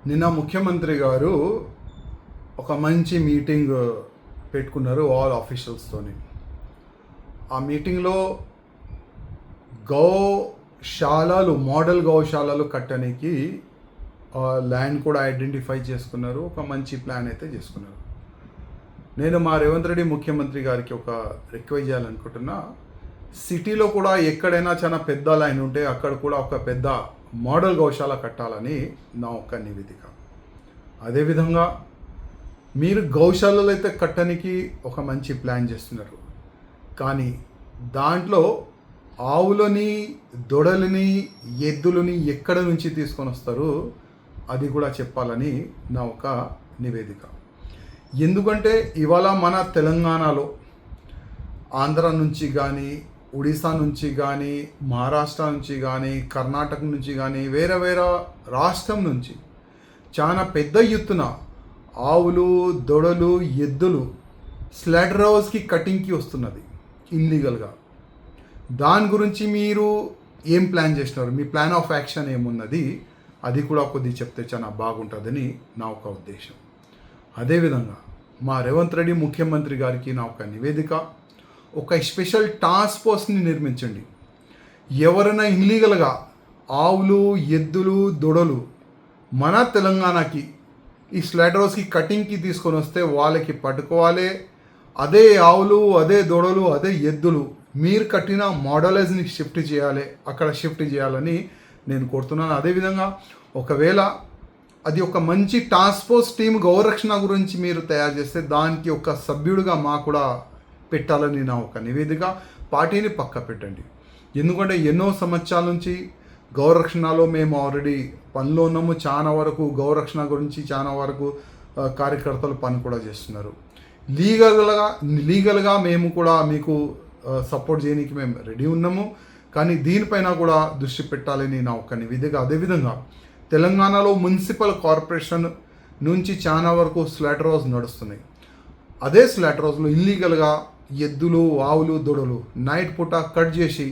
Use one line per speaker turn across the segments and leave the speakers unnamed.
నిన్న ముఖ్యమంత్రి గారు ఒక మంచి మీటింగ్ పెట్టుకున్నారు ఆల్ ఆఫీషియల్స్తోని. ఆ మీటింగ్లో గోశాలలు మోడల్ గోశాలలు కట్టడానికి ల్యాండ్ కూడా ఐడెంటిఫై చేసుకున్నారు. ఒక మంచి ప్లాన్ అయితే చేసుకున్నారు. నేను మా రేవంత్ రెడ్డి ముఖ్యమంత్రి గారికి ఒక రిక్వెస్ట్ చేయాలనుకుంటున్నా. సిటీలో కూడా ఎక్కడైనా చాలా పెద్ద లైన్ ఉంటే అక్కడ కూడా ఒక పెద్ద మోడల్ గోశాల కట్టాలని నా ఒక నివేదిక. అదేవిధంగా మీరు గోశాలలు అయితే కట్టడానికి ఒక మంచి ప్లాన్ చేస్తున్నారు, కానీ దాంట్లో ఆవులని, దొడలని, ఎద్దులని ఎక్కడ నుంచి తీసుకొని వస్తారు అది కూడా చెప్పాలని నా ఒక నివేదిక. ఎందుకంటే ఇవాళ మన తెలంగాణలో ఆంధ్ర నుంచి కానీ, ఒడిశా నుంచి కానీ, మహారాష్ట్ర నుంచి కానీ, కర్ణాటక నుంచి కానీ, వేరే వేరే రాష్ట్రం నుంచి చాలా పెద్ద ఎత్తున ఆవులు, దొడలు, ఎద్దులు స్లాటర్ హౌస్కి కటింగ్కి వస్తున్నది ఇల్లీగల్గా. దాని గురించి మీరు ఏం ప్లాన్ చేస్తున్నారు, మీ ప్లాన్ ఆఫ్ యాక్షన్ ఏమున్నది, అది కూడా కొద్దిగా చెప్తే చాలా బాగుంటుందని నా ఒక ఉద్దేశం. అదేవిధంగా మా రేవంత్ రెడ్డి ముఖ్యమంత్రి గారికి నా ఒక నివేదిక, ఒక స్పెషల్ టాస్క్ ఫోర్స్ని నిర్మించండి. ఎవరైనా ఇల్లీగల్గా ఆవులు, ఎద్దులు, దొడలు మన తెలంగాణకి ఈ స్లాటర్ హౌస్కి కటింగ్కి తీసుకొని వస్తే వాళ్ళకి పట్టుకోవాలి. అదే ఆవులు, అదే దొడలు, అదే ఎద్దులు మీరు కట్టిన మోడలైజ్ని షిఫ్ట్ చేయాలి, అక్కడ షిఫ్ట్ చేయాలని నేను కోరుతున్నాను. అదేవిధంగా ఒకవేళ అది ఒక మంచి టాస్క్ ఫోర్స్ టీమ్ గౌరక్షణ గురించి మీరు తయారు చేస్తే దానికి ఒక సభ్యుడిగా మా కూడా పెట్టాలని నా ఒక నివేదిక. పార్టీని పక్క పెట్టండి, ఎందుకంటే ఎన్నో సంవత్సరాల నుంచి గౌరక్షణలో మేము ఆల్రెడీ పనిలో ఉన్నాము. చాలా వరకు గౌరక్షణ గురించి చాలా వరకు కార్యకర్తలు పని కూడా చేస్తున్నారు. లీగల్గా మేము కూడా మీకు సపోర్ట్ చేయడానికి మేము రెడీ ఉన్నాము, కానీ దీనిపైన కూడా దృష్టి పెట్టాలని నా ఒక నివేదిక. అదేవిధంగా తెలంగాణలో మున్సిపల్ కార్పొరేషన్ నుంచి చాలా వరకు స్లాటర్ హౌస్ నడుస్తున్నాయి. అదే స్లాటర్ హౌస్లో ఇల్లీగల్గా ఎద్దులు, ఆవులు, దొడలు నైట్ పూట కట్ చేసి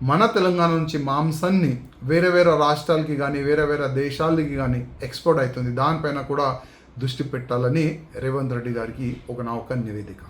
మన తెలంగాణ నుంచి మాంసాన్ని వేరే వేరే రాష్ట్రాలకి కానీ, వేరే వేరే దేశాలకి కానీ ఎక్స్పోర్ట్ అవుతుంది. దానిపైన కూడా దృష్టి పెట్టాలని రేవంత్ రెడ్డి గారికి నా ఒక నివేదిక.